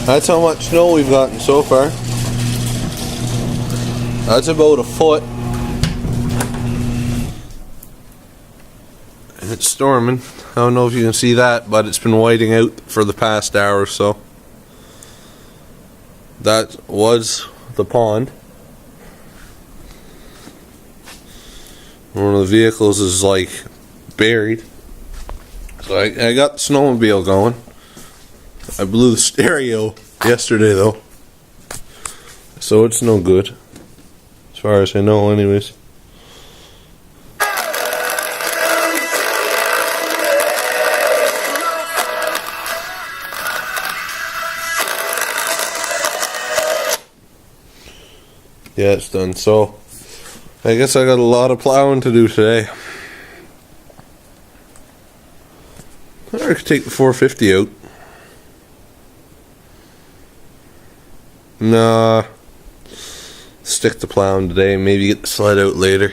That's how much snow we've gotten so far. That's about a foot. And it's storming. I don't know if you can see that, but it's been whiting out for the past hour or so. That was the pond. One of the vehicles is like buried. So I got the snowmobile going. I blew the stereo yesterday though. So it's no good. As far as I know anyways. Yeah, it's done. So I guess I got a lot of plowing to do today. I could take the 450 out. Nah. Stick to plowing today, maybe get the sled out later.